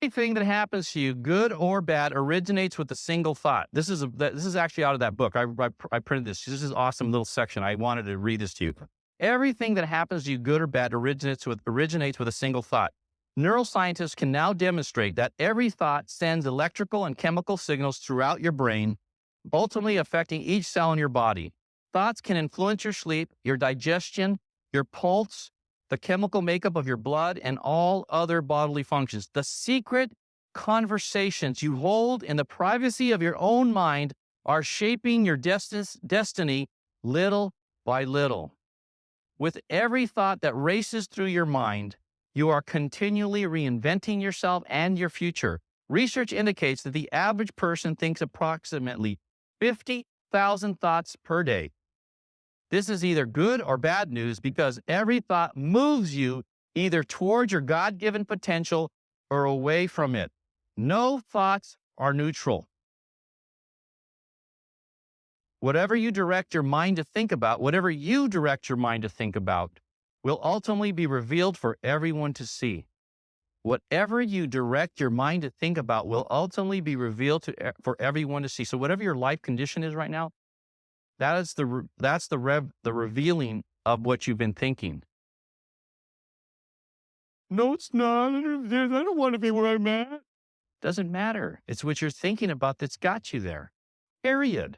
everything that happens to you, good or bad, originates with a single thought. This is actually out of that book. I printed this. This is an awesome little section. I wanted to read this to you. Everything that happens to you, good or bad, originates with a single thought. Neuroscientists can now demonstrate that every thought sends electrical and chemical signals throughout your brain, ultimately affecting each cell in your body. Thoughts can influence your sleep, your digestion, your pulse, the chemical makeup of your blood, and all other bodily functions. The secret conversations you hold in the privacy of your own mind are shaping your destiny little by little. With every thought that races through your mind, you are continually reinventing yourself and your future. Research indicates that the average person thinks approximately 50,000 thoughts per day. This is either good or bad news because every thought moves you either towards your God-given potential or away from it. No thoughts are neutral. Whatever you direct your mind to think about will ultimately be revealed for everyone to see. Whatever you direct your mind to think about will ultimately be revealed for everyone to see. So whatever your life condition is right now, that's the revealing of what you've been thinking. No, it's not. I don't want to be where I'm at. Doesn't matter. It's what you're thinking about that's got you there. Period.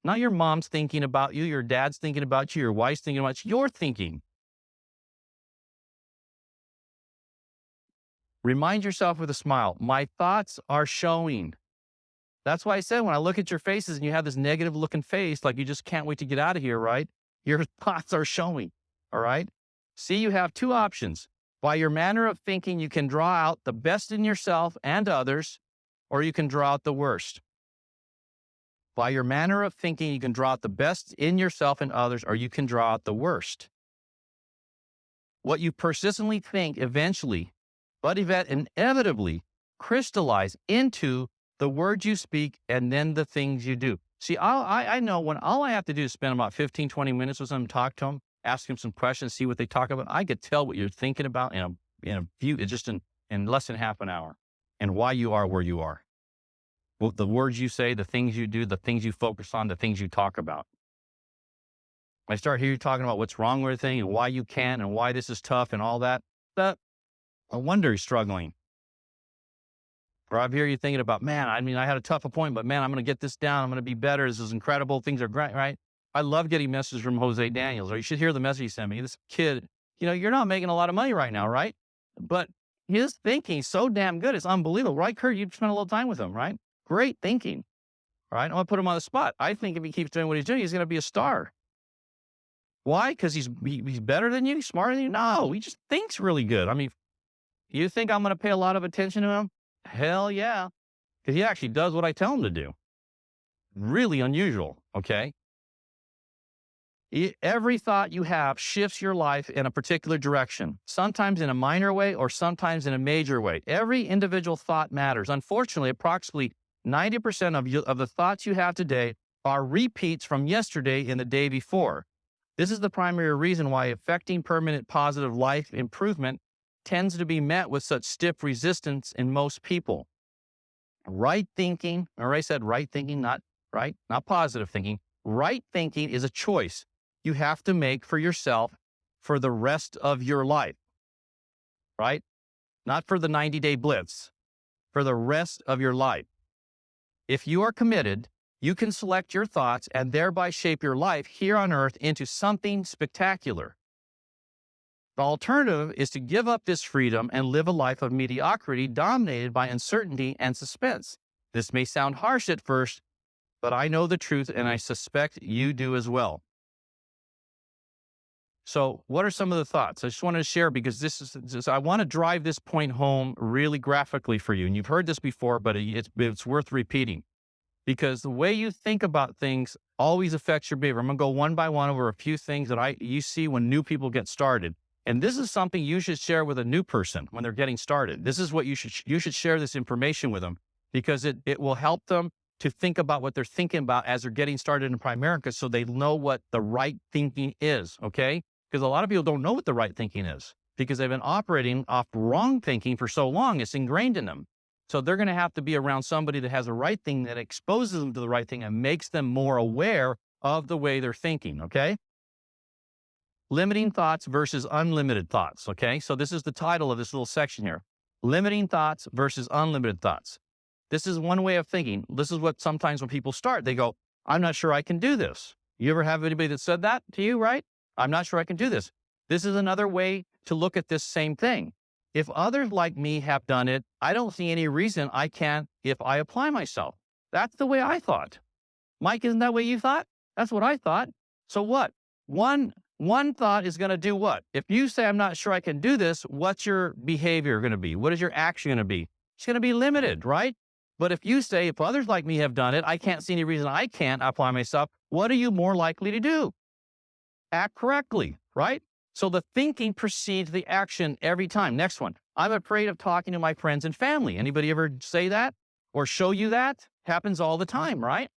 Not your mom's thinking about you, your dad's thinking about you, your wife's thinking about you. You're thinking. Remind yourself with a smile, my thoughts are showing. That's why I said when I look at your faces and you have this negative looking face, like you just can't wait to get out of here, right? Your thoughts are showing, all right? See, you have two options. By your manner of thinking, you can draw out the best in yourself and others, or you can draw out the worst. By your manner of thinking, you can draw out the best in yourself and others, or you can draw out the worst. What you persistently think eventually, but inevitably crystallize into the words you speak and then the things you do. See, I know when all I have to do is spend about 15, 20 minutes with them, talk to them, ask them some questions, see what they talk about. I could tell what you're thinking about in less than half an hour and why you are where you are. Well, the words you say, the things you do, the things you focus on, the things you talk about. I start hearing you talking about what's wrong with a thing and why you can't and why this is tough and all that. No wonder you're struggling. Or I hear you thinking about, man, I had a tough appointment, but man, I'm going to get this down. I'm going to be better. This is incredible. Things are great, right? I love getting messages from Jose Daniels, or you should hear the message he sent me. This kid, you're not making a lot of money right now, right? But his thinking is so damn good. It's unbelievable, right, Kurt? You've spent a little time with him, right? Great thinking, all right? I'm going to put him on the spot. I think if he keeps doing what he's doing, he's going to be a star. Why? Because he's better than you, smarter than you? No, he just thinks really good. You think I'm going to pay a lot of attention to him? Hell yeah. Because he actually does what I tell him to do. Really unusual, okay? Every thought you have shifts your life in a particular direction, sometimes in a minor way or sometimes in a major way. Every individual thought matters. Unfortunately, approximately 90% of the thoughts you have today are repeats from yesterday and the day before. This is the primary reason why affecting permanent positive life improvement tends to be met with such stiff resistance in most people. Right thinking, or I said right thinking, not positive thinking. Right thinking is a choice you have to make for yourself for the rest of your life, right? Not for the 90-day blitz, for the rest of your life. If you are committed, you can select your thoughts and thereby shape your life here on earth into something spectacular. The alternative is to give up this freedom and live a life of mediocrity dominated by uncertainty and suspense. This may sound harsh at first, but I know the truth and I suspect you do as well. So what are some of the thoughts? I just wanted to share because I want to drive this point home really graphically for you. And you've heard this before, but it's worth repeating because the way you think about things always affects your behavior. I'm going to go one by one over a few things that you see when new people get started. And this is something you should share with a new person when they're getting started. This is what you should share this information with them because it will help them to think about what they're thinking about as they're getting started in Primerica so they know what the right thinking is, okay? Because a lot of people don't know what the right thinking is. because they've been operating off wrong thinking for so long. It's ingrained in them. So they're going to have to be around somebody that has the right thing, that exposes them to the right thing and makes them more aware of the way they're thinking. Okay. Limiting thoughts versus unlimited thoughts. Okay. So this is the title of this little section here. Limiting thoughts versus unlimited thoughts. This is one way of thinking. This is what sometimes when people start, they go, I'm not sure I can do this. You ever have anybody that said that to you, right? I'm not sure I can do this. This is another way to look at this same thing. If others like me have done it, I don't see any reason I can't if I apply myself. That's the way I thought. Mike, isn't that the way you thought? That's what I thought. So what? One thought is going to do what? If you say, I'm not sure I can do this, what's your behavior going to be? What is your action going to be? It's going to be limited, right? But if you say, if others like me have done it, I can't see any reason I can't apply myself, what are you more likely to do? Act correctly, right? So the thinking precedes the action every time. Next one. I'm afraid of talking to my friends and family. Anybody ever say that or show you that? Happens all the time, right?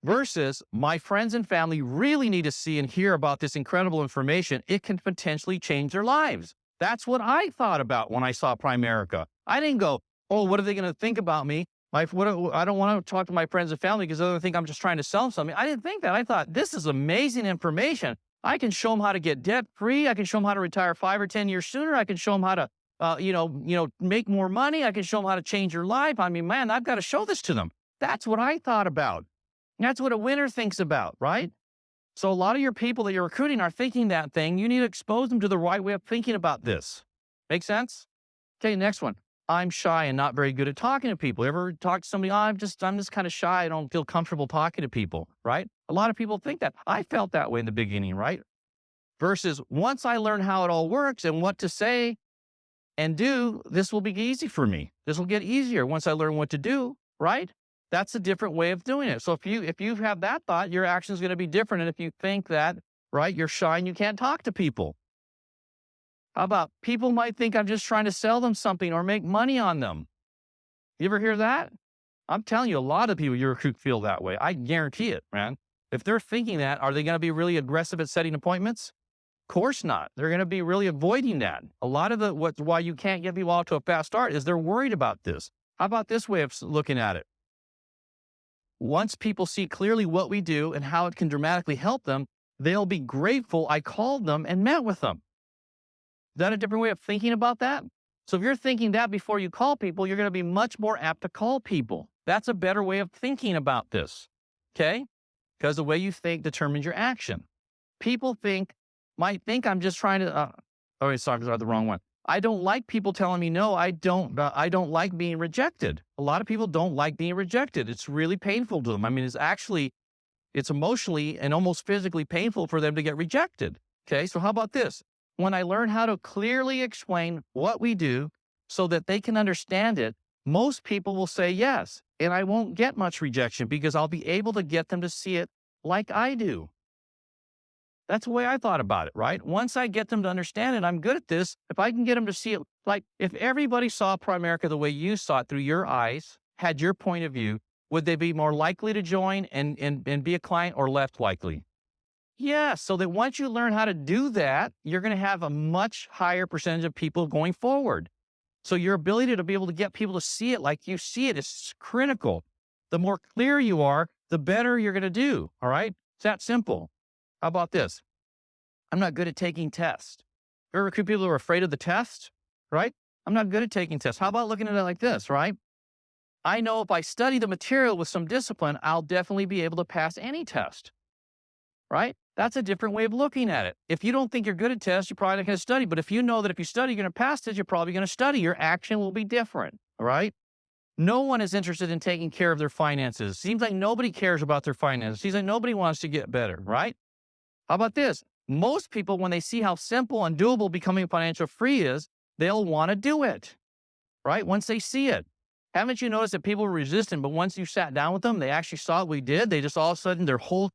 Versus, my friends and family really need to see and hear about this incredible information. It can potentially change their lives. That's what I thought about when I saw Primerica. I didn't go, oh, what are they going to think about me? I don't want to talk to my friends and family because they're going to think I'm just trying to sell them something. I didn't think that. I thought, this is amazing information. I can show them how to get debt free. I can show them how to retire 5 or 10 years sooner. I can show them how to, make more money. I can show them how to change your life. I mean, man, I've got to show this to them. That's what I thought about. That's what a winner thinks about, right? So a lot of your people that you're recruiting are thinking that thing. You need to expose them to the right way of thinking about this. Make sense? Okay, next one. I'm shy and not very good at talking to people. Ever talk to somebody? Oh, I'm just kind of shy. I don't feel comfortable talking to people, right? A lot of people think that. I felt that way in the beginning, right? Versus, once I learn how it all works and what to say and do, this will be easy for me. This will get easier once I learn what to do, right? That's a different way of doing it. So if you have that thought, your action is going to be different. And if you think that, right, you're shy and you can't talk to people. How about people might think I'm just trying to sell them something or make money on them? You ever hear that? I'm telling you, a lot of people you recruit feel that way. I guarantee it, man. If they're thinking that, are they going to be really aggressive at setting appointments? Of course not. They're going to be really avoiding that. A lot of why you can't get people off to a fast start is they're worried about this. How about this way of looking at it? Once people see clearly what we do and how it can dramatically help them, they'll be grateful I called them and met with them. Is that a different way of thinking about that? So if you're thinking that before you call people, you're going to be much more apt to call people. That's a better way of thinking about this, okay? Because the way you think determines your action. People might think I'm just trying to, sorry, the wrong one. I don't like people telling me no. I don't like being rejected. A lot of people don't like being rejected. It's really painful to them. I mean, it's emotionally and almost physically painful for them to get rejected. Okay, so how about this? When I learn how to clearly explain what we do so that they can understand it, most people will say yes, and I won't get much rejection because I'll be able to get them to see it like I do. That's the way I thought about it, right? Once I get them to understand it, I'm good at this. If I can get them to see it, like if everybody saw Primerica the way you saw it through your eyes, had your point of view, would they be more likely to join and be a client or less likely? Yeah, so that once you learn how to do that, you're going to have a much higher percentage of people going forward. So your ability to be able to get people to see it like you see it is critical. The more clear you are, the better you're going to do, all right? It's that simple. How about this? I'm not good at taking tests. You ever recruit people who are afraid of the test, right? I'm not good at taking tests. How about looking at it like this, right? I know if I study the material with some discipline, I'll definitely be able to pass any test, right? That's a different way of looking at it. If you don't think you're good at tests, you're probably not going to study. But if you know that if you study, you're going to pass it, you're probably going to study. Your action will be different, all right? No one is interested in taking care of their finances. Seems like nobody cares about their finances. Seems like nobody wants to get better, right? How about this? Most people, when they see how simple and doable becoming financial free is, they'll want to do it, right? Once they see it. Haven't you noticed that people were resistant, but once you sat down with them, they actually saw what we did. They just all of a sudden, their whole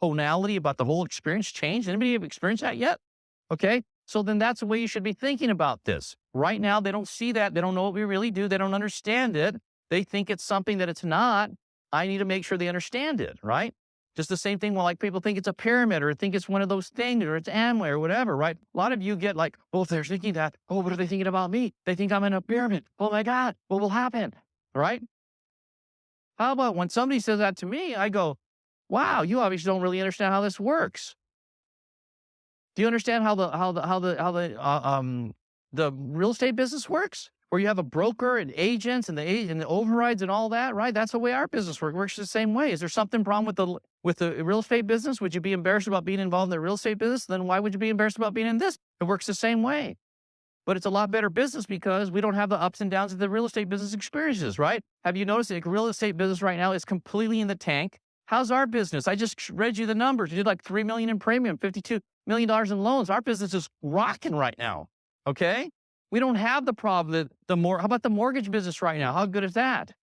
tonality about the whole experience changed. Anybody have experienced that yet? Okay. So then that's the way you should be thinking about this. Right now, they don't see that. They don't know what we really do. They don't understand it. They think it's something that it's not. I need to make sure they understand it, right? Just the same thing when like people think it's a pyramid or think it's one of those things or it's Amway or whatever, right? A lot of you get like, oh, if they're thinking that, oh, what are they thinking about me? They think I'm in a pyramid. Oh my God, what will happen? Right? How about when somebody says that to me, I go, wow, you obviously don't really understand how this works. Do you understand how the real estate business works? Where you have a broker and agents and the overrides and all that, right? That's the way our business works. It works the same way. Is there something wrong with the real estate business? Would you be embarrassed about being involved in the real estate business? Then why would you be embarrassed about being in this? It works the same way. But it's a lot better business because we don't have the ups and downs that the real estate business experiences, right? Have you noticed the real estate business right now is completely in the tank? How's our business? I just read you the numbers. We did like $3 million in premium, $52 million in loans. Our business is rocking right now. Okay? We don't have the problem how about the mortgage business right now? How good is that?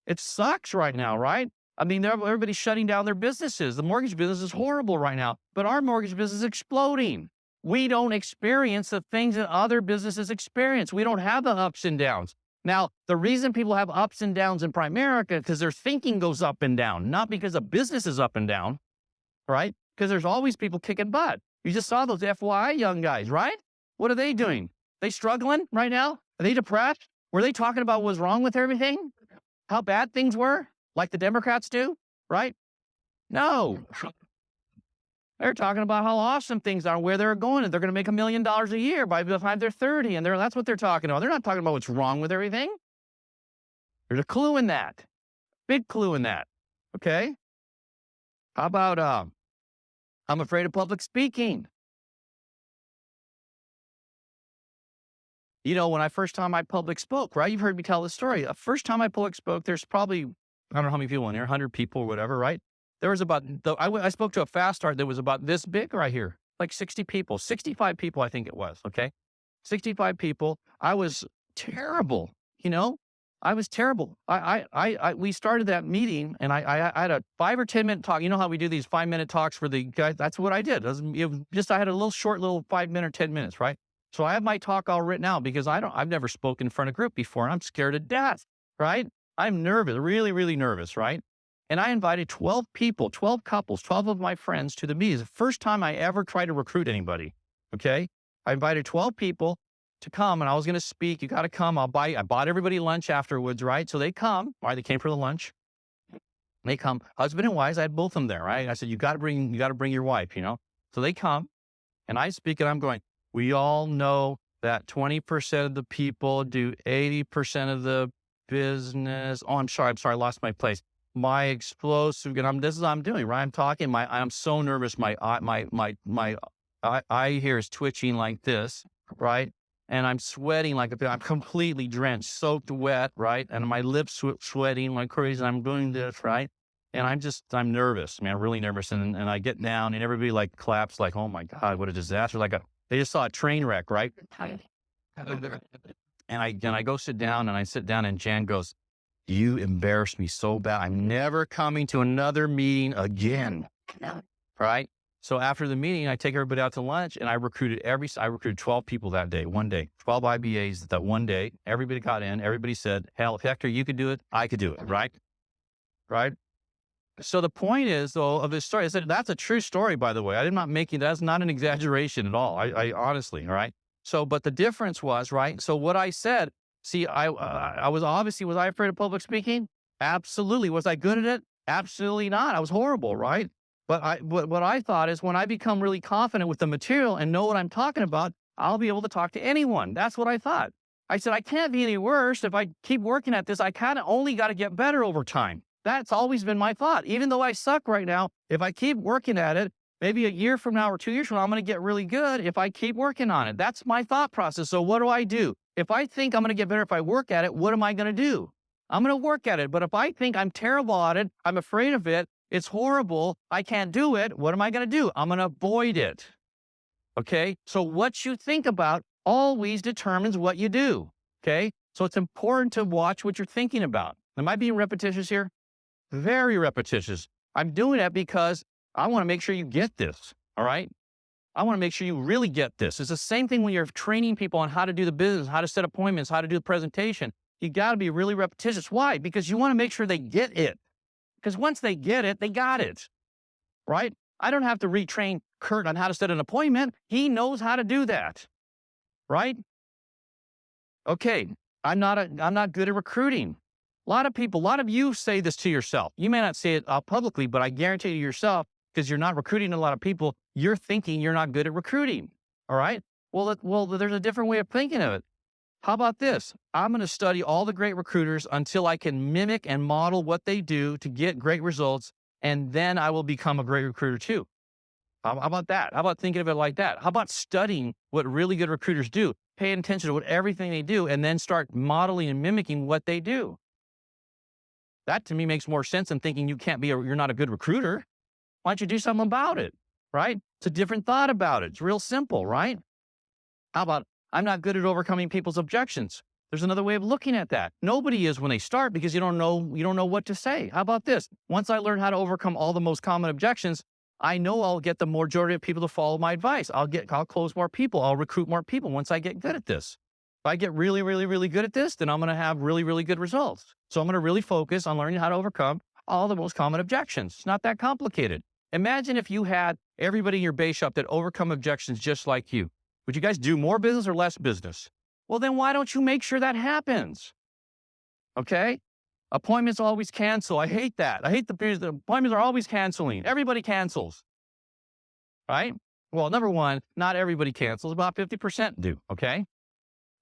It sucks right now, right? I mean, everybody's shutting down their businesses. The mortgage business is horrible right now, but our mortgage business is exploding. We don't experience the things that other businesses experience. We don't have the ups and downs. Now, the reason people have ups and downs in Primerica because their thinking goes up and down, not because the business is up and down, right? Because there's always people kicking butt. You just saw those FYI young guys, right? What are they doing? They struggling right now? Are they depressed? Were they talking about what's wrong with everything? How bad things were? Like the Democrats do, right? No. They're talking about how awesome things are, where they're going, and they're going to make $1 million a year by the time they're 30, and that's what they're talking about. They're not talking about what's wrong with everything. There's a clue in that. Big clue in that. Okay? How about, I'm afraid of public speaking. You know, when first time I public spoke, right? You've heard me tell this story. The first time I public spoke, there's probably, I don't know how many people in here, 100 people or whatever, right? There was I spoke to a fast start that was about this big right here, like 60 people, 65 people, I think it was. Okay. 65 people. I was terrible. You know, I was terrible. We started that meeting and I had a 5 or 10 minute talk. You know how we do these 5-minute talks for the guys? That's what I did. I had a little short, little 5 minute, 10 minutes, right? So I have my talk all written out because I've never spoken in front of a group before and I'm scared to death, right? I'm nervous, really, really nervous, right? And I invited 12 people, 12 couples, 12 of my friends to the meeting. It's the first time I ever tried to recruit anybody. Okay. I invited 12 people to come and I was going to speak. You got to come. I bought everybody lunch afterwards, right? So they come, right? They came for the lunch. They come, husband and wives. I had both of them there, right? I said, you got to bring your wife, you know? So they come and I speak and I'm going, we all know that 20% of the people do 80% of the business. Oh, I'm sorry. I lost my place. My explosive, and this is what I'm doing, right? I'm talking, I'm so nervous. My eye here is twitching like this, right? And I'm sweating I'm completely drenched, soaked wet, right? And my lips sweating like crazy. I'm doing this, right? And I'm nervous. I mean, I'm really nervous. And I get down and everybody like claps like, oh my God, what a disaster. They just saw a train wreck, right? And I go sit down and Jan goes, you embarrassed me so bad. I'm never coming to another meeting again. Right? So after the meeting, I take everybody out to lunch and I recruited 12 people that day, one day, 12 IBAs that one day. Everybody got in. Everybody said, hell, if Hector, you could do it, I could do it. Right? Right? So the point is, though, of this story, I said, that's a true story, by the way. I'm not making, that's not an exaggeration at all. I honestly, all right? So, but the difference was, right? So what I said, see, was I afraid of public speaking? Absolutely. Was I good at it? Absolutely not. I was horrible, right? But what I thought is when I become really confident with the material and know what I'm talking about, I'll be able to talk to anyone. That's what I thought. I said, I can't be any worse. If I keep working at this, I kind of only got to get better over time. That's always been my thought. Even though I suck right now, if I keep working at it, maybe a year from now or 2 years from now, I'm going to get really good if I keep working on it. That's my thought process. So what do? If I think I'm going to get better if I work at it, what am I going to do? I'm going to work at it. But if I think I'm terrible at it, I'm afraid of it, it's horrible, I can't do it, what am I going to do? I'm going to avoid it. Okay? So what you think about always determines what you do. Okay? So it's important to watch what you're thinking about. Am I being repetitious here? Very repetitious. I'm doing it because I want to make sure you get this. All right? I want to make sure you really get this. It's the same thing when you're training people on how to do the business, how to set appointments, how to do the presentation. You got to be really repetitious. Why? Because you want to make sure they get it. Because once they get it, they got it. right? I don't have to retrain Kurt on how to set an appointment. He knows how to do that, right? Okay, I'm not good at recruiting. A lot of you say this to yourself. You may not say it publicly, but I guarantee you yourself, because you're not recruiting a lot of people, you're thinking you're not good at recruiting. All right. Well, there's a different way of thinking of it. How about this? I'm going to study all the great recruiters until I can mimic and model what they do to get great results, and then I will become a great recruiter too. How about that? How about thinking of it like that? How about studying what really good recruiters do, paying attention to what everything they do, and then start modeling and mimicking what they do? That to me makes more sense than thinking you're not a good recruiter. Why don't you do something about it? Right? It's a different thought about it. It's real simple, right? How about, I'm not good at overcoming people's objections? There's another way of looking at that. Nobody is when they start, because you don't know what to say. How about this? Once I learn how to overcome all the most common objections, I know I'll get the majority of people to follow my advice. I'll close more people. I'll recruit more people once I get good at this. If I get really, really, really good at this, then I'm going to have really, really good results. So I'm going to really focus on learning how to overcome all the most common objections. It's not that complicated. Imagine if you had everybody in your base shop that overcome objections just like you. Would you guys do more business or less business? Well, then why don't you make sure that happens? Okay? Appointments always cancel. I hate that. I hate the appointments are always canceling. Everybody cancels. Right? Well, number one, not everybody cancels. About 50% do. Okay?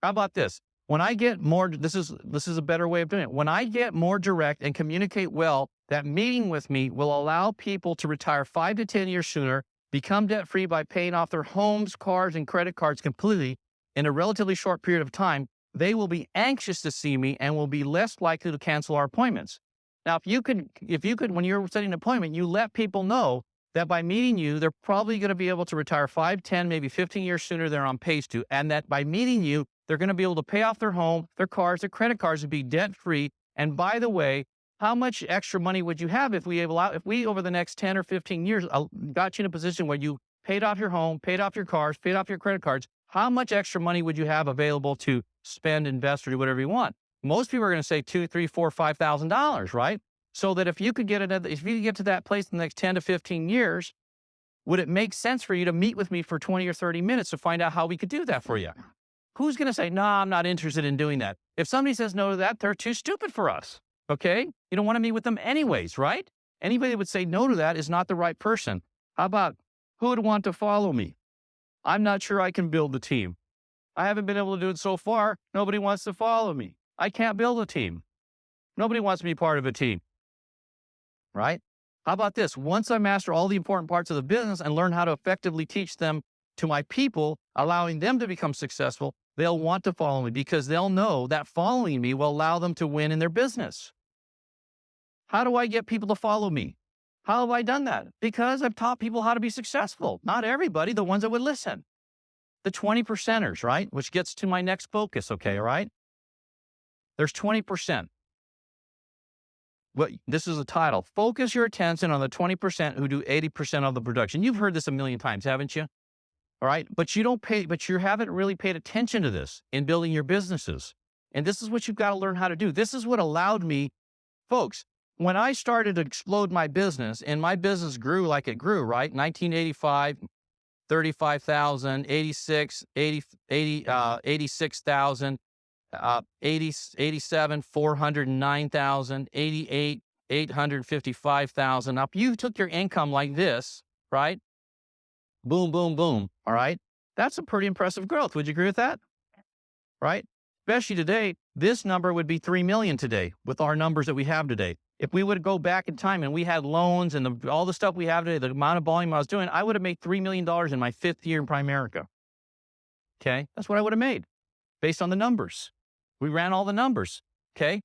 How about this? When I get more, this is a better way of doing it. When I get more direct and communicate well, that meeting with me will allow people to retire 5 to 10 years sooner, become debt-free by paying off their homes, cars, and credit cards completely in a relatively short period of time. They will be anxious to see me and will be less likely to cancel our appointments. Now, if you could, when you're setting an appointment, you let people know that by meeting you, they're probably going to be able to retire 5, 10, maybe 15 years sooner than they're on pace to, and that by meeting you, they're going to be able to pay off their home, their cars, their credit cards, and be debt-free. And by the way, how much extra money would you have if we over the next 10 or 15 years got you in a position where you paid off your home, paid off your cars, paid off your credit cards? How much extra money would you have available to spend, invest, or do whatever you want? Most people are going to say $2,000, $3,000, $4,000, $5,000, right? So that if you could get to that place in the next 10 to 15 years, would it make sense for you to meet with me for 20 or 30 minutes to find out how we could do that for you? Who's going to say, no, I'm not interested in doing that? If somebody says no to that, they're too stupid for us. Okay? You don't want to meet with them anyways, right? Anybody that would say no to that is not the right person. How about, who would want to follow me? I'm not sure I can build a team. I haven't been able to do it so far. Nobody wants to follow me. I can't build a team. Nobody wants to be part of a team. Right? How about this? Once I master all the important parts of the business and learn how to effectively teach them to my people, allowing them to become successful, they'll want to follow me because they'll know that following me will allow them to win in their business. How do I get people to follow me? How have I done that? Because I've taught people how to be successful. Not everybody, the ones that would listen. The 20%ers, right? Which gets to my next focus, okay, all right? There's 20%. This is a title. Focus your attention on the 20% who do 80% of the production. You've heard this a million times, haven't you? All right. But you haven't really paid attention to this in building your businesses. And this is what you've got to learn how to do. This is what allowed me, folks, when I started to explode my business and my business grew like it grew, right? 1985, 35,000, 86, 86,000. 87, 409,000, 88, 855,000. Now, if you took your income like this, right? Boom, boom, boom. All right. That's a pretty impressive growth. Would you agree with that? Right? Especially today, this number would be 3 million today with our numbers that we have today. If we would go back in time and we had loans and all the stuff we have today, the amount of volume I was doing, I would have made $3 million in my 5th year in Primerica. Okay. That's what I would have made based on the numbers. We ran all the numbers, okay?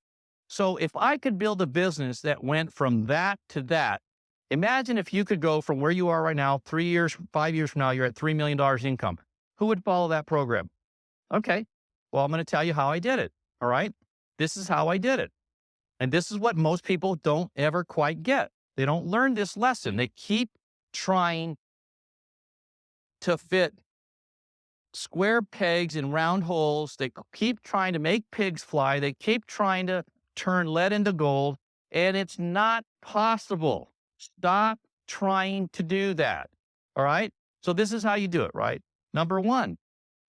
So if I could build a business that went from that to that, imagine if you could go from where you are right now, 3 years, 5 years from now, you're at $3 million income. Who would follow that program? Okay, well, I'm going to tell you how I did it, all right? This is how I did it. And this is what most people don't ever quite get. They don't learn this lesson. They keep trying to fit square pegs in round holes. They keep trying to make pigs fly. They keep trying to turn lead into gold, and it's not possible. Stop trying to do that. All right. So this is how you do it, right? Number one,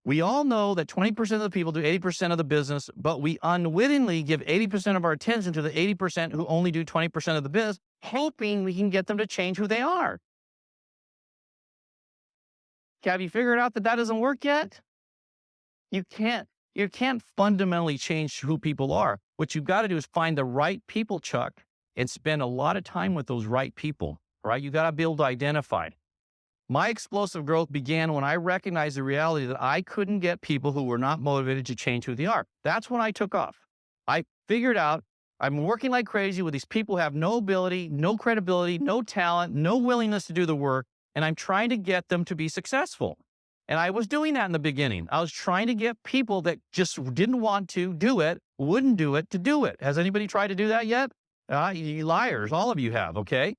we all know that 20% of the people do 80% of the business, but we unwittingly give 80% of our attention to the 80% who only do 20% of the business, hoping we can get them to change who they are. Have you figured out that that doesn't work yet? You can't fundamentally change who people are. What you've got to do is find the right people, Chuck, and spend a lot of time with those right people, right? You got to be able to identify. My explosive growth began when I recognized the reality that I couldn't get people who were not motivated to change who they are. That's when I took off. I figured out I'm working like crazy with these people who have no ability, no credibility, no talent, no willingness to do the work, and I'm trying to get them to be successful. And I was doing that in the beginning. I was trying to get people that just didn't want to do it, wouldn't do it, to do it. Has anybody tried to do that yet? You liars, all of you have, okay?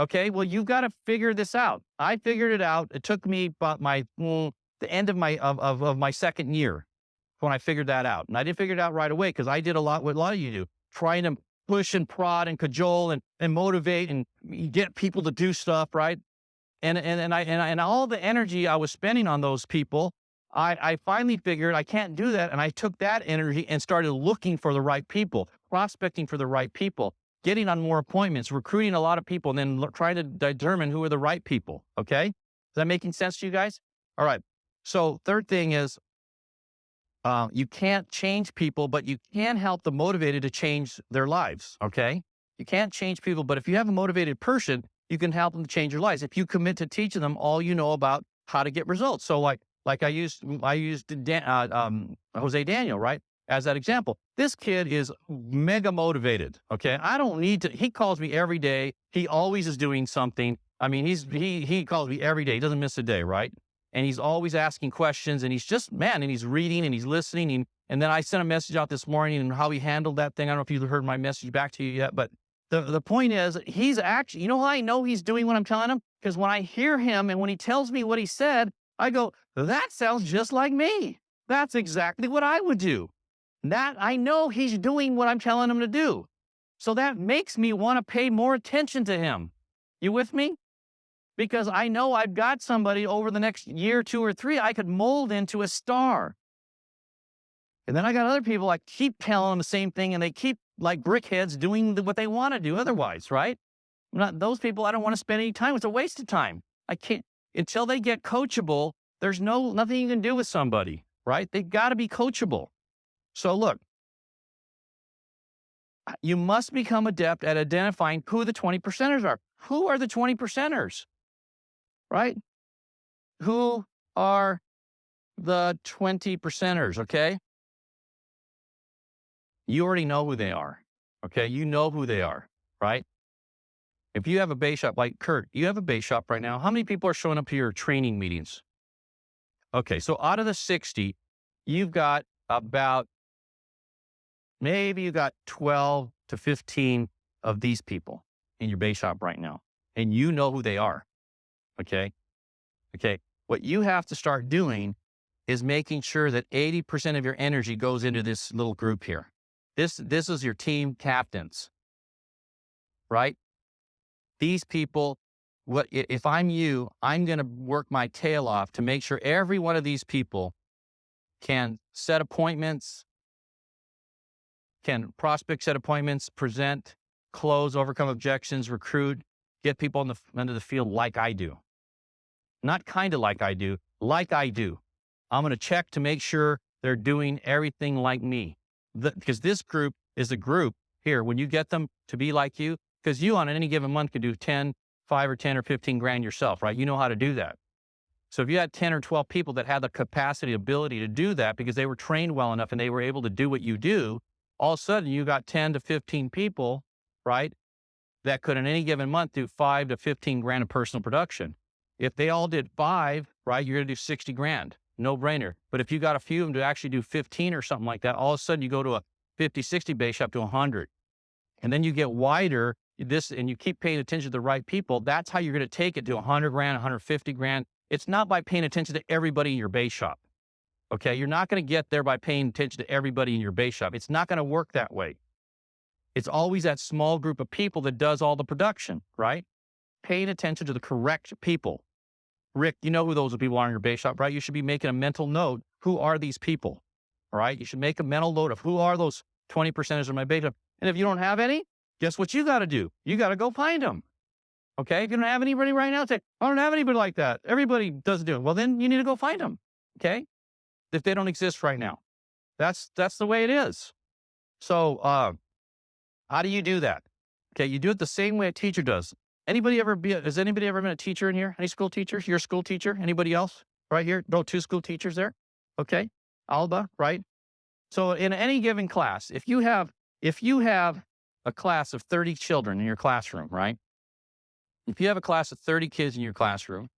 Okay, well, you've got to figure this out. I figured it out. It took me about the end of my second year when I figured that out. And I didn't figure it out right away because I did a lot what a lot of you do, trying to push and prod and cajole and motivate and get people to do stuff, right? And all the energy I was spending on those people, I finally figured I can't do that. And I took that energy and started looking for the right people, prospecting for the right people, getting on more appointments, recruiting a lot of people, and then trying to determine who are the right people. Okay. Is that making sense to you guys? All right. So third thing is, you can't change people, but you can help the motivated to change their lives. Okay. You can't change people, but if you have a motivated person, you can help them to change their lives. If you commit to teaching them all you know about how to get results. So like I used Jose Daniel, right? As that example. This kid is mega motivated. Okay. I don't need to, he calls me every day. He always is doing something. I mean, he calls me every day. He doesn't miss a day. Right. And he's always asking questions and he's just, man, and he's reading and he's listening. And then I sent a message out this morning and how he handled that thing. I don't know if you heard my message back to you yet, but the point is he's actually, you know how I know he's doing what I'm telling him? Because when I hear him and when he tells me what he said, I go, that sounds just like me. That's exactly what I would do. That I know he's doing what I'm telling him to do. So that makes me want to pay more attention to him. You with me? Because I know I've got somebody over the next year, 2 or 3, I could mold into a star. And then I got other people, I keep telling them the same thing and they keep like brickheads doing what they want to do otherwise, right? Those people, I don't want to spend any time. It's a waste of time. I can't, until they get coachable, there's nothing you can do with somebody, right? They've got to be coachable. So look, you must become adept at identifying who the 20%ers are. Who are the 20%ers, right? Who are the 20%ers, okay? You already know who they are, okay? You know who they are, right? If you have a base shop, like Kurt, you have a base shop right now. How many people are showing up to your training meetings? Okay, so out of the 60, you've got maybe you got 12 to 15 of these people in your base shop right now. And you know who they are, okay? Okay, what you have to start doing is making sure that 80% of your energy goes into this little group here. This is your team captains, right? These people, if I'm you, I'm going to work my tail off to make sure every one of these people can set appointments, can prospect, set appointments, present, close, overcome objections, recruit, get people into the field like I do. Not kind of like I do, like I do. I'm going to check to make sure they're doing everything like me. Because this group is a group here, when you get them to be like you, because you on any given month could do 5 or 10 or 15 grand yourself, right? You know how to do that. So if you had 10 or 12 people that had the capacity, ability to do that because they were trained well enough and they were able to do what you do, all of a sudden you got 10 to 15 people, right? That could in any given month do 5 to 15 grand of personal production. If they all did 5, right, you're going to do 60 grand. No brainer. But if you got a few of them to actually do 15 or something like that, all of a sudden you go to a 50, 60 base shop to 100. And then you get wider and you keep paying attention to the right people. That's how you're going to take it to 100 grand, 150 grand. It's not by paying attention to everybody in your base shop. Okay. You're not going to get there by paying attention to everybody in your base shop. It's not going to work that way. It's always that small group of people that does all the production, right? paying attention to the correct people. Rick, you know who those people are in your base shop, right? You should be making a mental note. Who are these people? All right. You should make a mental note of who are those 20% of my base shop. And if you don't have any, guess what you got to do? You got to go find them. Okay. If you don't have anybody right now, say, I don't have anybody like that. Everybody doesn't do it. Well, then you need to go find them. Okay. If they don't exist right now, that's the way it is. So, how do you do that? Okay. You do it the same way a teacher does. Has anybody ever been a teacher in here? Any school teachers? You're a school teacher? Anybody else right here? No, 2 school teachers there. Okay. Alba, right? So in any given class, if you have a class of 30 children in your classroom, right? If you have a class of 30 kids in your classroom,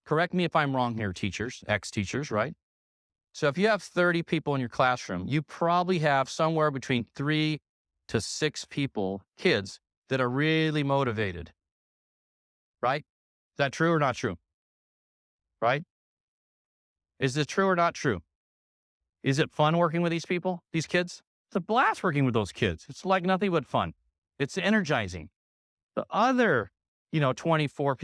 correct me if I'm wrong here, teachers, ex-teachers, right? So if you have 30 people in your classroom, you probably have somewhere between 3 to 6 kids that are really motivated, right? Is that true or not true? Right? Is this true or not true? Is it fun working with these people, these kids? It's a blast working with those kids. It's like nothing but fun. It's energizing. The other, 24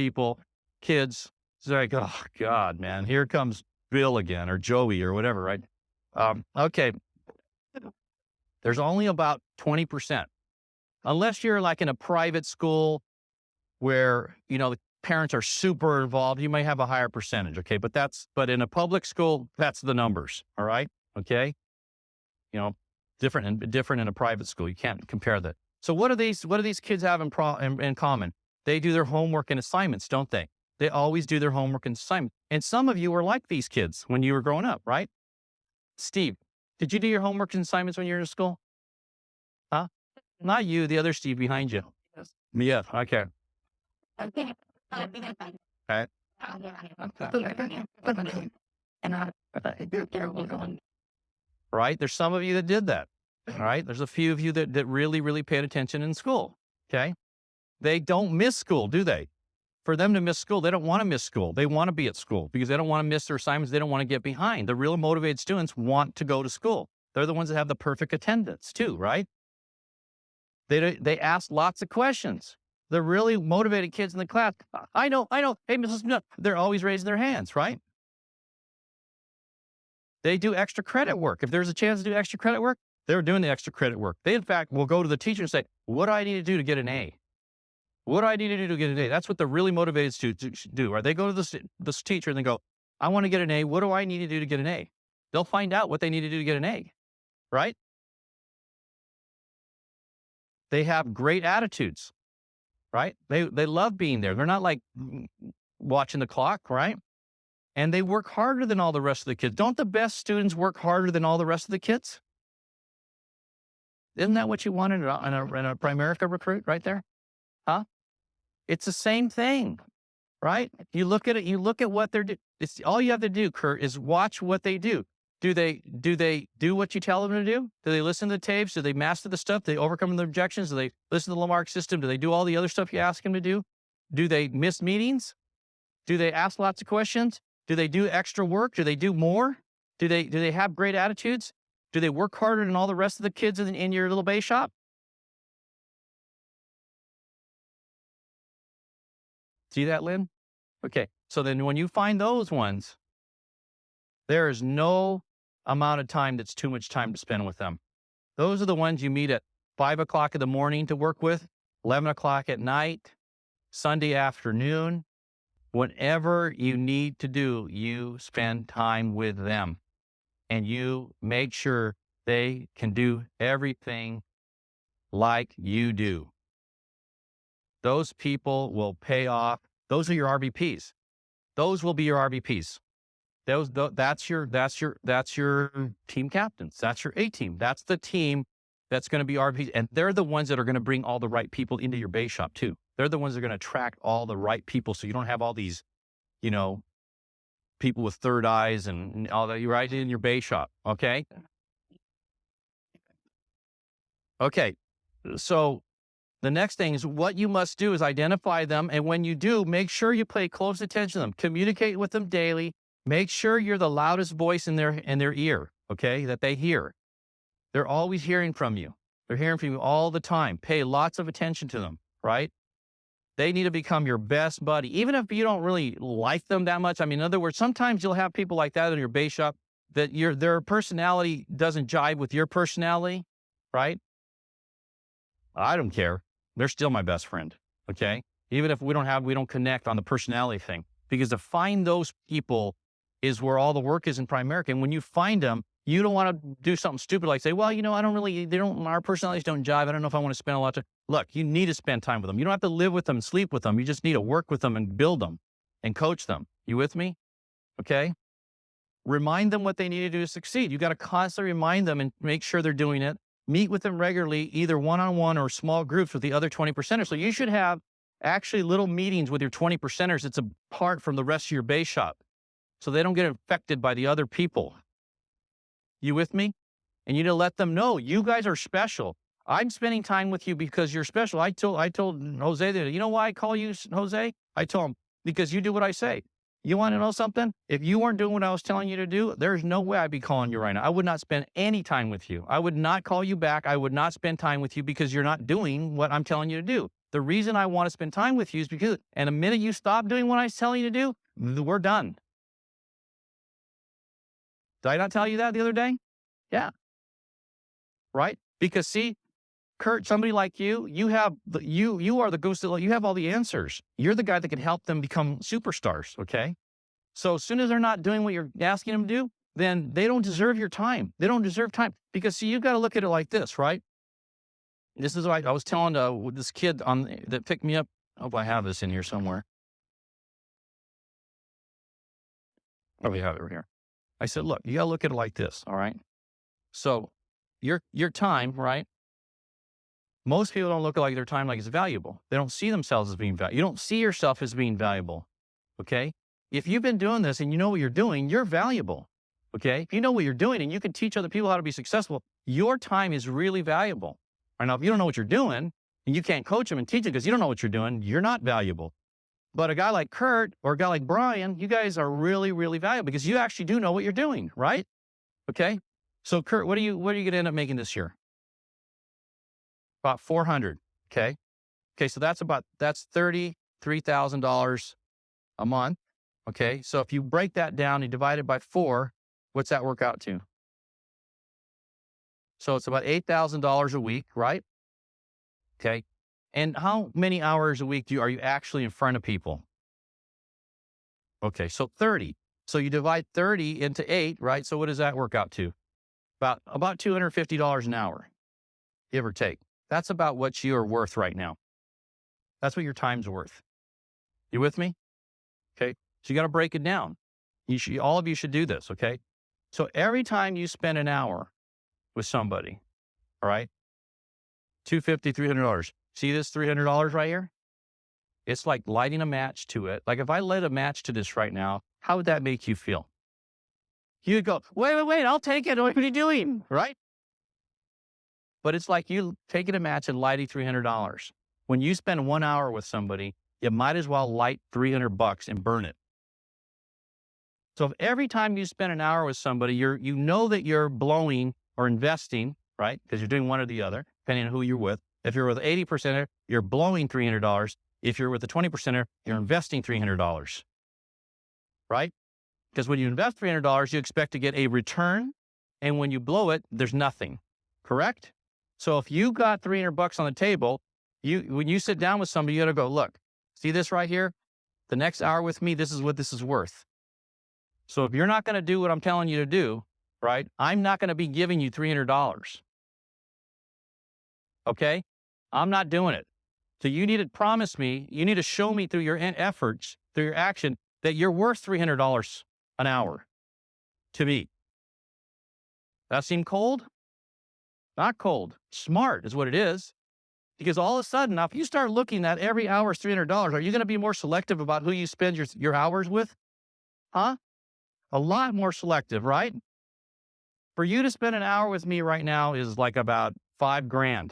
kids, it's like, oh God, man, here comes Bill again, or Joey, or whatever, right? Okay. There's only about 20%. Unless you're like in a private school where, the parents are super involved, you may have a higher percentage. Okay. But in a public school, that's the numbers. All right. Okay. Different in a private school. You can't compare that. So what do these kids have in common? They do their homework and assignments, don't they? They always do their homework and assignments. And some of you were like these kids when you were growing up, right? Steve, did you do your homework and assignments when you were in school? Huh? Not you, the other Steve behind you. Yeah. Okay. Okay. Right? There's some of you that did that. All right. There's a few of you that really, really paid attention in school. Okay. They don't miss school, do they? For them to miss school, they don't want to miss school. They want to be at school because they don't want to miss their assignments. They don't want to get behind. The real motivated students want to go to school. They're the ones that have the perfect attendance too, right? They ask lots of questions. The really motivated kids in the class, I know. Hey, Mrs. Smith, they're always raising their hands, right? They do extra credit work. If there's a chance to do extra credit work, they're doing the extra credit work. They, in fact, will go to the teacher and say, what do I need to do to get an A? What do I need to do to get an A? That's what the really motivated students do, right? They go to this teacher and they go, I want to get an A. What do I need to do to get an A? They'll find out what they need to do to get an A, right? They have great attitudes, right? They love being there. They're not like watching the clock, right? And they work harder than all the rest of the kids. Don't the best students work harder than all the rest of the kids? Isn't that what you want in a Primerica recruit right there? Huh? It's the same thing, right? You look at it, you look at what they're doing. It's all you have to do, Kurt, is watch what they do. Do they do what you tell them to do? Do they listen to the tapes? Do they master the stuff? Do they overcome the objections? Do they listen to the LaMarque system? Do they do all the other stuff you ask them to do? Do they miss meetings? Do they ask lots of questions? Do they do extra work? Do they do more? Do they have great attitudes? Do they work harder than all the rest of the kids in your little base shop? See that, Lynn? Okay. So then when you find those ones, there is no amount of time that's too much time to spend with them. Those are the ones you meet at 5 o'clock in the morning to work with, 11 o'clock at night, Sunday afternoon. Whatever you need to do, you spend time with them and you make sure they can do everything like you do. Those people will pay off. Those are your RVPs. Those will be your RVPs. That's your team captains. That's your A team. That's the team that's going to be RVPs. And they're the ones that are going to bring all the right people into your base shop too. They're the ones that are going to attract all the right people. So you don't have all these, people with third eyes and all that, right in your base shop. Okay. Okay. So the next thing is what you must do is identify them. And when you do, make sure you pay close attention to them, communicate with them daily. Make sure you're the loudest voice in their ear. Okay. That they hear. They're always hearing from you. They're hearing from you all the time. Pay lots of attention to them. right? They need to become your best buddy, even if you don't really like them that much. I mean, in other words, sometimes you'll have people like that in your base shop that their personality doesn't jive with your personality, right? I don't care. They're still my best friend. Okay. Even if we don't connect on the personality thing, because to find those people is where all the work is in Primerica. And when you find them, you don't want to do something stupid like say, well, our personalities don't jive. I don't know if I want to spend a lot of time. Look, you need to spend time with them. You don't have to live with them and sleep with them. You just need to work with them and build them and coach them. You with me? Okay. Remind them what they need to do to succeed. You got to constantly remind them and make sure they're doing it. Meet with them regularly, either one-on-one or small groups with the other 20%ers. So you should have actually little meetings with your 20%ers. It's apart from the rest of your base shop, so they don't get affected by the other people. You with me? And you need to let them know you guys are special. I'm spending time with you because you're special. I told Jose that, you know why I call you Jose? I told him, because you do what I say. You want to know something? If you weren't doing what I was telling you to do, there's no way I'd be calling you right now. I would not spend any time with you. I would not call you back. I would not spend time with you because you're not doing what I'm telling you to do. The reason I want to spend time with you is because, and the minute you stop doing what I was telling you to do, we're done. Did I not tell you that the other day? Yeah. Right? Because see, Kurt, somebody like you, you are the ghost. You have all the answers. You're the guy that can help them become superstars. Okay. So as soon as they're not doing what you're asking them to do, then they don't deserve your time. They don't deserve time because see, you've got to look at it like this, right? This is what I was telling this kid that picked me up. I hope I have this in here somewhere. Probably have it right here. I said, look, you got to look at it like this. All right. So your time, right? Most people don't look like their time like it's valuable. They don't see themselves as being valuable. You don't see yourself as being valuable. Okay. If you've been doing this and you know what you're doing, you're valuable. Okay. If you know what you're doing and you can teach other people how to be successful, your time is really valuable. Right now, if you don't know what you're doing and you can't coach them and teach them because you don't know what you're doing, you're not valuable. But a guy like Kurt or a guy like Brian, you guys are really, really valuable because you actually do know what you're doing, right? Okay. So Kurt, what are you going to end up making this year? About 400. Okay. Okay. So that's $33,000 a month. Okay. So if you break that down and divide it by 4, what's that work out to? So it's about $8,000 a week, right? Okay. And how many hours a week are you actually in front of people? Okay. So 30. So you divide 30 into 8, right? So what does that work out to? About $250 an hour, give or take. That's about what you are worth right now. That's what your time's worth. You with me? Okay. So you got to break it down. All of you should do this. Okay. So every time you spend an hour with somebody, all right, $250, $300. See this $300 right here? It's like lighting a match to it. Like if I lit a match to this right now, how would that make you feel? You'd go, wait, I'll take it. What are you doing? Right? But it's like you taking a match and lighting $300. When you spend 1 hour with somebody, you might as well light $300 and burn it. So if every time you spend an hour with somebody, you know that you're blowing or investing, right? Because you're doing one or the other, depending on who you're with. If you're with 80%, you're blowing $300. If you're with the 20%, you're investing $300, right? Because when you invest $300, you expect to get a return. And when you blow it, there's nothing, correct? So if you got $300 on the table, when you sit down with somebody, you got to go, look, see this right here? The next hour with me, this is what this is worth. So if you're not going to do what I'm telling you to do, right, I'm not going to be giving you $300. Okay? I'm not doing it. So you need to promise me, you need to show me through your efforts, through your action, that you're worth $300 an hour to me. That seem cold? Not cold. Smart is what it is. Because all of a sudden, now, if you start looking at every hour is $300, are you going to be more selective about who you spend your hours with? Huh? A lot more selective, right? For you to spend an hour with me right now is like about $5,000.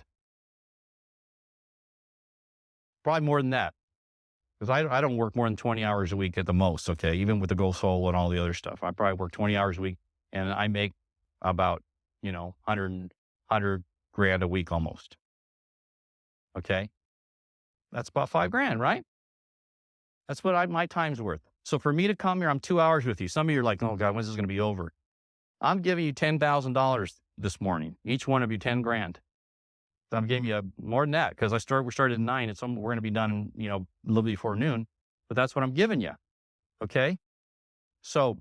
Probably more than that. Because I don't work more than 20 hours a week at the most, okay? Even with the Go Soul and all the other stuff. I probably work 20 hours a week and I make about, $100,000 a week almost. Okay? That's about 5 grand, right? That's what my time's worth. So for me to come here, I'm 2 hours with you. Some of you are like, oh God, when's this going to be over? I'm giving you $10,000 this morning. Each one of you 10 grand. So I'm giving you more than that because we started at 9 and we're going to be done, a little before noon, but that's what I'm giving you. Okay. So,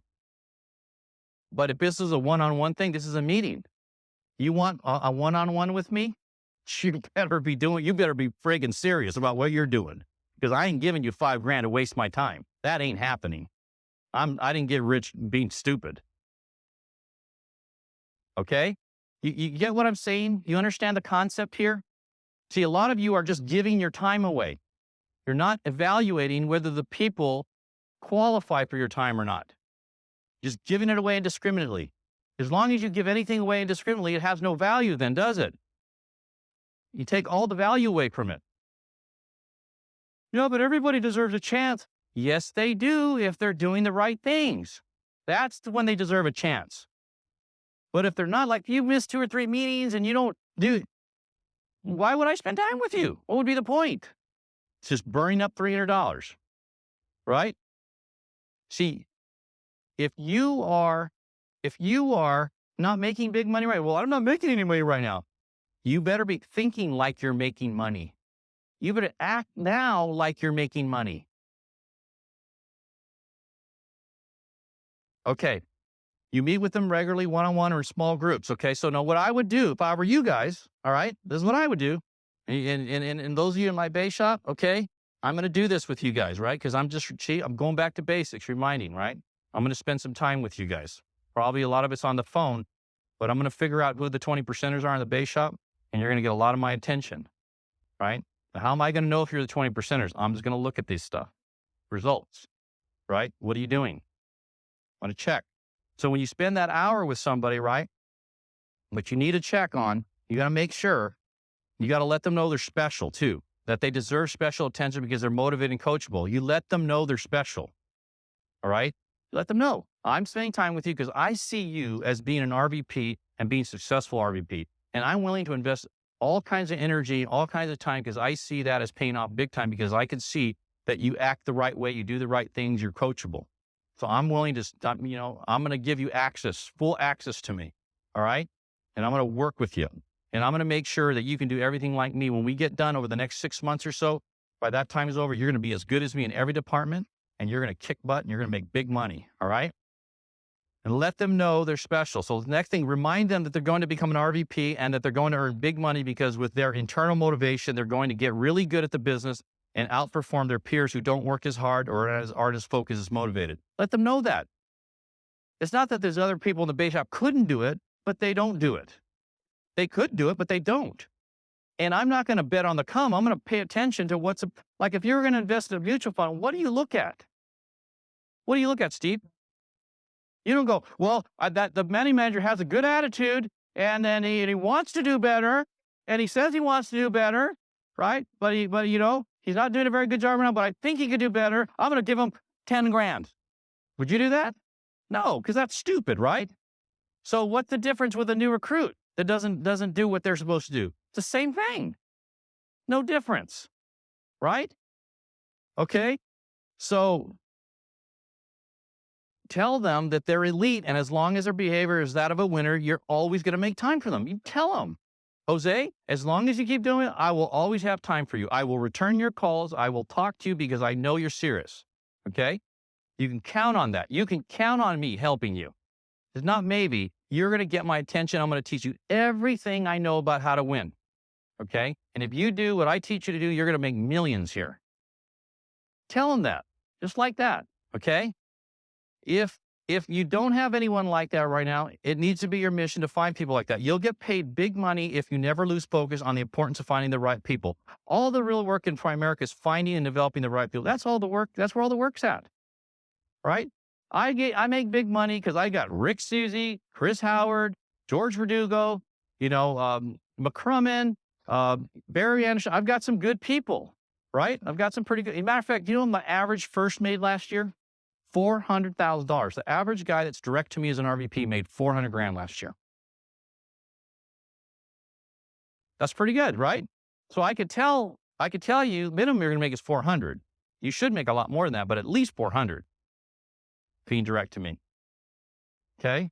but if this is a one-on-one thing, this is a meeting. You want a one-on-one with me? You better be friggin' serious about what you're doing because I ain't giving you 5 grand to waste my time. That ain't happening. I didn't get rich being stupid. Okay. You get what I'm saying? You understand the concept here? See, a lot of you are just giving your time away. You're not evaluating whether the people qualify for your time or not. Just giving it away indiscriminately. As long as you give anything away indiscriminately, it has no value then, does it? You take all the value away from it. No, but everybody deserves a chance. Yes, they do if they're doing the right things. That's when they deserve a chance. But if they're not, like you miss 2 or 3 meetings and you don't do, why would I spend time with you? What would be the point? It's just burning up $300, right? See, if you are not making big money, right? Well, I'm not making any money right now. You better be thinking like you're making money. You better act now like you're making money. Okay. You meet with them regularly, one-on-one or in small groups. Okay. So now what I would do if I were you guys, all right, this is what I would do. And those of you in my base shop, okay, I'm going to do this with you guys, right? Because I'm going back to basics, reminding, right? I'm going to spend some time with you guys. Probably a lot of it's on the phone, but I'm going to figure out who the 20%ers are in the base shop, and you're going to get a lot of my attention, right? Now, how am I going to know if you're the 20%ers? I'm just going to look at this stuff. Results, right? What are you doing? I want to check. So when you spend that hour with somebody, right, but you need to check on, you got to make sure, you got to let them know they're special too, that they deserve special attention because they're motivated and coachable. You let them know they're special. All right. Let them know I'm spending time with you because I see you as being an RVP and being successful RVP. And I'm willing to invest all kinds of energy, all kinds of time because I see that as paying off big time because I can see that you act the right way, you do the right things, you're coachable. So I'm willing to, I'm going to give you access, full access to me. All right. And I'm going to work with you. And I'm going to make sure that you can do everything like me. When we get done over the next 6 months or so, by that time is over, you're going to be as good as me in every department and you're going to kick butt and you're going to make big money. All right. And let them know they're special. So the next thing, remind them that they're going to become an RVP and that they're going to earn big money because with their internal motivation, they're going to get really good at the business and outperform their peers who don't work as hard or aren't as focused, as motivated. Let them know that. It's not that there's other people in the base shop couldn't do it, but they don't do it. They could do it, but they don't. And I'm not going to bet on the come. I'm going to pay attention to like if you're going to invest in a mutual fund, what do you look at? What do you look at, Steve? You don't go, well, the money manager has a good attitude and then he wants to do better and he says he wants to do better, right? But he's not doing a very good job right now, but I think he could do better. I'm going to give him 10 grand. Would you do that? No, because that's stupid, right? So what's the difference with a new recruit that doesn't do what they're supposed to do? It's the same thing. No difference, right? Okay. So tell them that they're elite. And as long as their behavior is that of a winner, you're always going to make time for them. You tell them, Jose, as long as you keep doing it, I will always have time for you. I will return your calls. I will talk to you because I know you're serious. Okay. You can count on that. You can count on me helping you. It's not maybe. You're going to get my attention. I'm going to teach you everything I know about how to win. Okay. And if you do what I teach you to do, you're going to make millions here. Tell them that, just like that. Okay. If you don't have anyone like that right now, it needs to be your mission to find people like that. You'll get paid big money if you never lose focus on the importance of finding the right people. All the real work in Primerica is finding and developing the right people. That's all the work. That's where all the work's at. Right? I make big money because I got Rick Susie, Chris Howard, George Verdugo, McCrummen, Barry Anderson. I've got some good people, right? I've got some pretty good. As a matter of fact, you know what my average first made last year? $400,000. The average guy that's direct to me as an RVP made 400 grand last year. That's pretty good, right? So I could tell I could tell you minimum you're going to make is 400. You should make a lot more than that, but at least 400 being direct to me. Okay.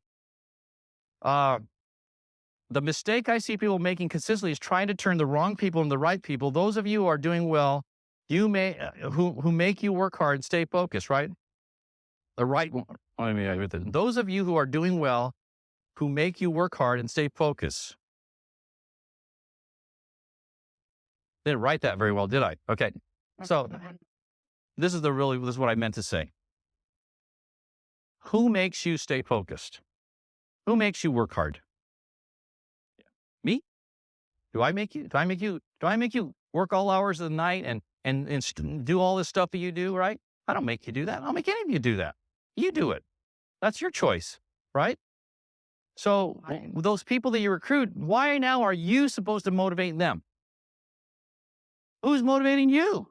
The mistake I see people making consistently is trying to turn the wrong people into the right people. Those of you who are doing well, you may who make you work hard and stay focused, right? The right one. Those of you who are doing well, who make you work hard and stay focused. Didn't write that very well, did I? Okay. So this is what I meant to say. Who makes you stay focused? Who makes you work hard? Me? Do I make you work all hours of the night and do all this stuff that you do, right? I don't make you do that. I don't make any of you do that. You do it. That's your choice, right? So those people that you recruit, why now are you supposed to motivate them? Who's motivating you?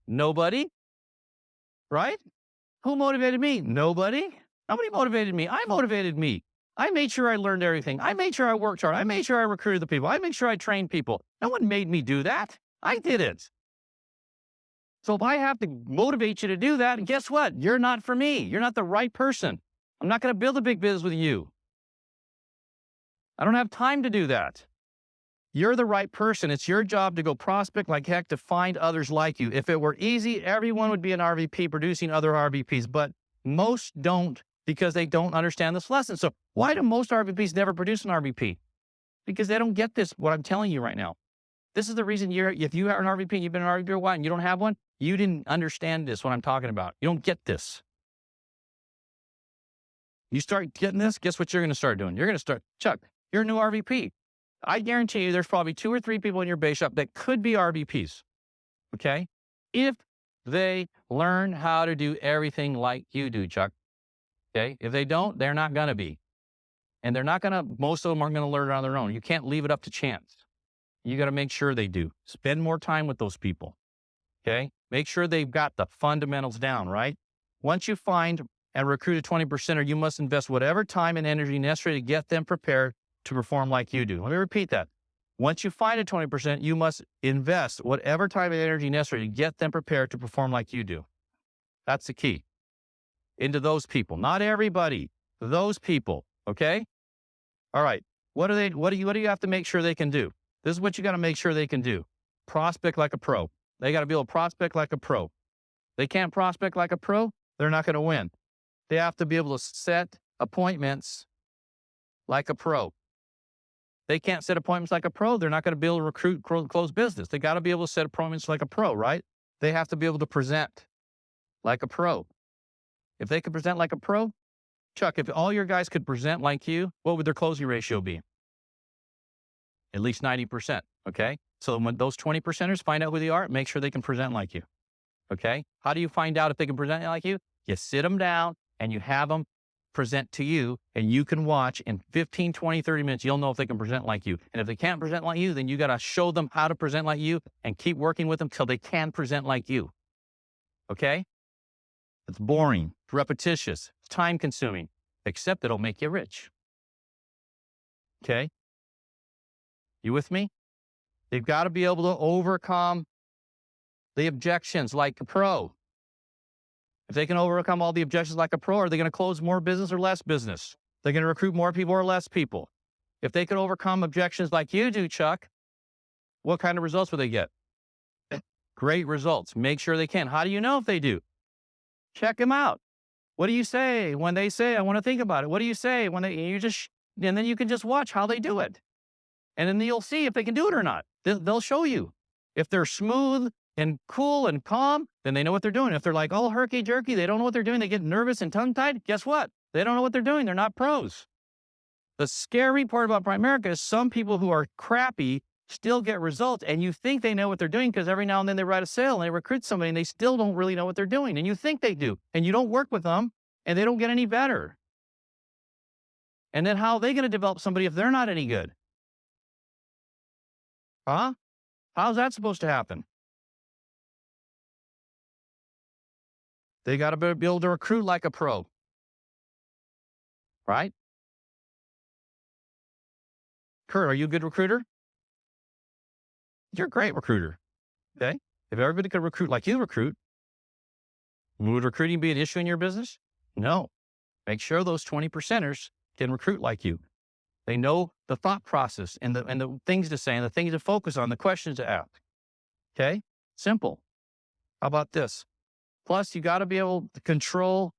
Nobody, right? Who motivated me? Nobody. Nobody motivated me. I motivated me. I made sure I learned everything. I made sure I worked hard. I made sure I recruited the people. I made sure I trained people. No one made me do that. I did it. So if I have to motivate you to do that, guess what? You're not for me. You're not the right person. I'm not going to build a big business with you. I don't have time to do that. You're the right person. It's your job to go prospect like heck to find others like you. If it were easy, everyone would be an RVP producing other RVPs, but most don't because they don't understand this lesson. So why do most RVPs never produce an RVP? Because they don't get this, what I'm telling you right now. This is the reason if you are an RVP and you've been an RVP for a while and you don't have one, you didn't understand this, what I'm talking about. You don't get this. You start getting this, guess what you're going to start doing? You're going to start, Chuck, you're a new RVP. I guarantee you there's probably 2 or 3 people in your base shop that could be RVPs, okay? If they learn how to do everything like you do, Chuck, okay? If they don't, they're not going to be. And they're not going to, most of them aren't going to learn it on their own. You can't leave it up to chance. You got to make sure they do. Spend more time with those people, okay? Make sure they've got the fundamentals down, right? Once you find and recruit a 20%er, you must invest whatever time and energy necessary to get them prepared to perform like you do. Let me repeat that. Once you find a 20%, you must invest whatever time and energy necessary to get them prepared to perform like you do. That's the key. Into those people, not everybody, those people, okay? All right. What do you have to make sure they can do? This is what you got to make sure they can do. Prospect like a pro. They got to be able to prospect like a pro. They can't prospect like a pro, they're not going to win. They have to be able to set appointments like a pro. They can't set appointments like a pro, they're not going to be able to recruit, close business. They got to be able to set appointments like a pro, right? They have to be able to present like a pro. If they could present like a pro, Chuck, if all your guys could present like you, what would their closing ratio be? At least 90%, okay? So when those 20%ers find out who they are, make sure they can present like you, okay? How do you find out if they can present like you? You sit them down and you have them present to you, and you can watch in 15, 20, 30 minutes, you'll know if they can present like you. And if they can't present like you, then you got to show them how to present like you and keep working with them till they can present like you, okay? It's boring, it's repetitious, it's time consuming, except it'll make you rich, okay? You with me? They've got to be able to overcome the objections like a pro. If they can overcome all the objections like a pro, are they going to close more business or less business? They're going to recruit more people or less people. If they can overcome objections like you do, Chuck, what kind of results will they get? Great results. Make sure they can. How do you know if they do? Check them out. What do you say when they say, I want to think about it? What do you say when and then you can just watch how they do it. And then you'll see if they can do it or not. They'll show you. If they're smooth and cool and calm, then they know what they're doing. If they're like all herky-jerky, they don't know what they're doing, they get nervous and tongue-tied, guess what? They don't know what they're doing. They're not pros. The scary part about Primerica is some people who are crappy still get results, and you think they know what they're doing because every now and then they write a sale and they recruit somebody and they still don't really know what they're doing, and you think they do, and you don't work with them, and they don't get any better. And then how are they going to develop somebody if they're not any good? Huh? How's that supposed to happen? They got to be able to recruit like a pro, right? Kurt, are you a good recruiter? You're a great recruiter. Okay. If everybody could recruit like you recruit, would recruiting be an issue in your business? No. Make sure those 20%ers can recruit like you. They know the thought process and the things to say and the things to focus on, the questions to ask. Okay. Simple. How about this? Plus, you got to be able to control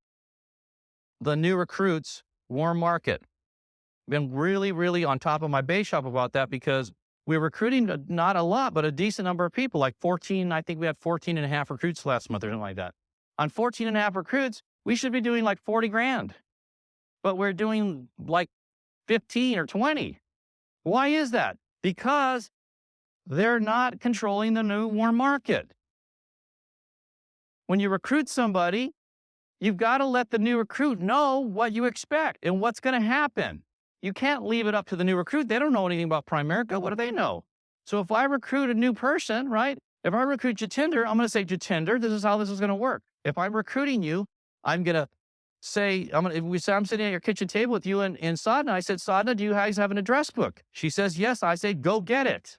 the new recruits' warm market. Been really, really on top of my base shop about that because we're recruiting not a lot, but a decent number of people, like 14. I think we had 14 and a half recruits last month or something like that. On 14 and a half recruits, we should be doing like 40 grand, but we're doing like 15 or 20. Why is that? Because they're not controlling the new warm market. When you recruit somebody, you've got to let the new recruit know what you expect and what's going to happen. You can't leave it up to the new recruit. They don't know anything about Primerica. What do they know? So if I recruit a new person, right? If I recruit Jatinder, I'm going to say, Jatinder, this is how this is going to work. If I'm recruiting you, I'm going to say, I'm sitting at your kitchen table with you and Sadhna. I said, Sadhna, do you guys have an address book? She says, yes. I say, go get it.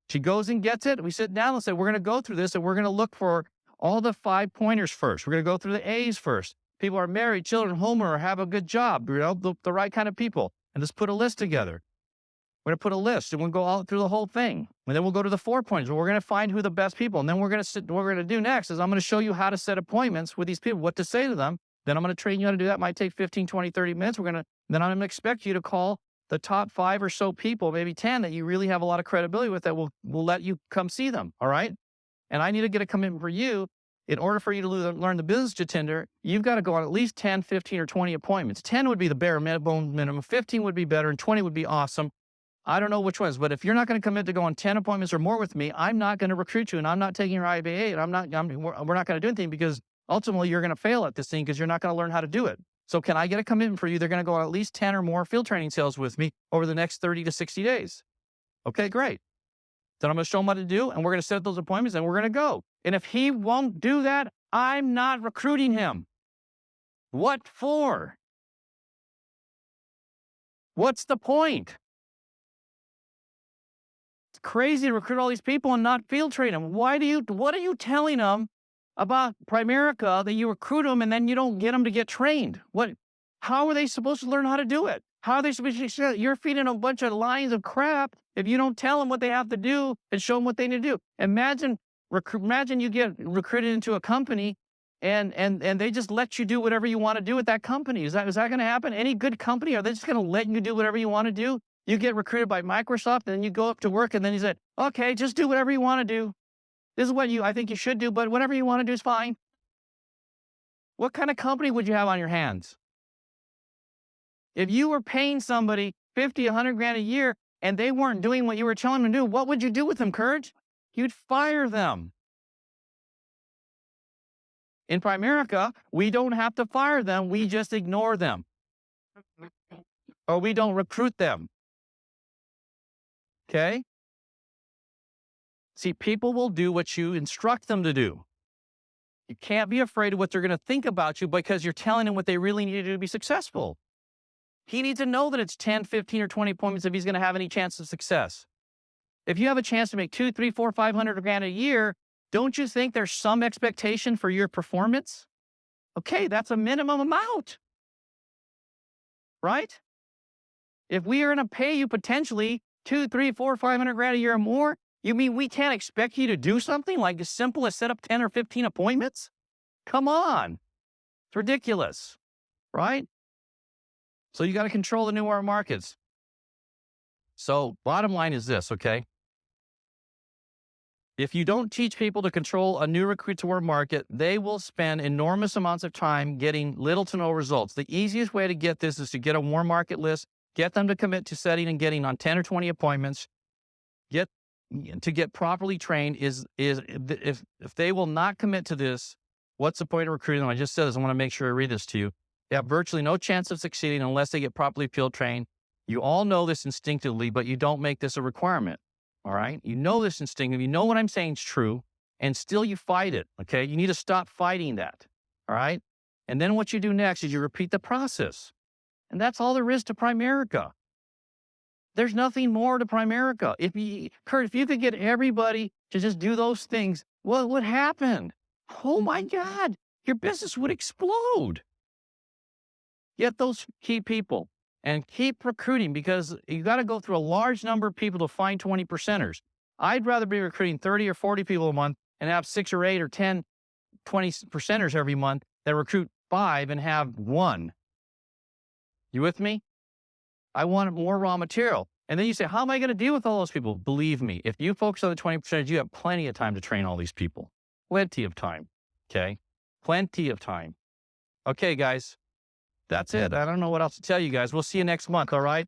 She goes and gets it. We sit down and say, we're going to go through this and we're going to look for all the 5 pointers first. We're going to go through the A's first. People are married, children, homeowner, or have a good job, the right kind of people. And just put a list together. We're going to put a list and we'll go all through the whole thing. And then we'll go to the 4 pointers. We're going to find who the best people. And then what we're going to do next is I'm going to show you how to set appointments with these people, what to say to them. Then I'm going to train you how to do that. It might take 15, 20, 30 minutes. Then I'm going to expect you to call the top 5 or so people, maybe 10 that you really have a lot of credibility with that will let you come see them. All right. And I need to get a commitment for you. In order for you to learn the business, Jatinder, you've got to go on at least 10, 15, or 20 appointments. 10 would be the bare minimum. 15 would be better, and 20 would be awesome. I don't know which ones, but if you're not going to commit to go on 10 appointments or more with me, I'm not going to recruit you, and I'm not taking your IBA, and we're not going to do anything because ultimately you're going to fail at this thing because you're not going to learn how to do it. So can I get a commitment for you? They're going to go on at least 10 or more field training sales with me over the next 30 to 60 days. Okay, great. Then I'm going to show them what to do, and we're going to set those appointments, and we're going to go. And if he won't do that, I'm not recruiting him. What for? What's the point? It's crazy to recruit all these people and not field train them. What are you telling them about Primerica that you recruit them and then you don't get them to get trained? How are they supposed to learn how to do it? How are they supposed to? You're feeding a bunch of lines of crap if you don't tell them what they have to do and show them what they need to do. Imagine you get recruited into a company and they just let you do whatever you want to do at that company. Is that going to happen? Any good company, are they just going to let you do whatever you want to do? You get recruited by Microsoft and then you go up to work and then you say, okay, just do whatever you want to do. This is what I think you should do, but whatever you want to do is fine. What kind of company would you have on your hands? If you were paying somebody 50, 100 grand a year and they weren't doing what you were telling them to do, what would you do with them, Courage? You'd fire them. In Primerica, we don't have to fire them. We just ignore them. Or we don't recruit them. Okay? See, people will do what you instruct them to do. You can't be afraid of what they're going to think about you because you're telling them what they really need to do to be successful. He needs to know that it's 10, 15, or 20 appointments if he's going to have any chance of success. If you have a chance to make 2, 3, 4, 500 grand a year, don't you think there's some expectation for your performance? Okay, that's a minimum amount, right? If we are going to pay you potentially 2, 3, 4, 500 grand a year or more, you mean we can't expect you to do something like as simple as set up 10 or 15 appointments? Come on. It's ridiculous, right? So you got to control the new markets. So bottom line is this, okay? If you don't teach people to control a new recruit to warm market, they will spend enormous amounts of time getting little to no results. The easiest way to get this is to get a warm market list, get them to commit to setting and getting on 10 or 20 appointments, get properly trained is if they will not commit to this, what's the point of recruiting them? I just said this, I want to make sure I read this to you. They have virtually no chance of succeeding unless they get properly field trained. You all know this instinctively, but you don't make this a requirement. All right. You know this instinctively. You know what I'm saying is true, and still you fight it. Okay. You need to stop fighting that. All right. And then what you do next is you repeat the process. And that's all there is to Primerica. There's nothing more to Primerica. Kurt, if you could get everybody to just do those things, what would happen? Oh my God, your business would explode. Get those key people and keep recruiting, because you got to go through a large number of people to find 20 percenters. I'd rather be recruiting 30 or 40 people a month and have 6 or 8 or 10, 20 percenters every month that recruit 5 and have 1. You with me? I want more raw material. And then you say, how am I going to deal with all those people? Believe me, if you focus on the 20%, you have plenty of time to train all these people. Plenty of time. Okay? Plenty of time. Okay, guys. That's it. I don't know what else to tell you guys. We'll see you next month. All right?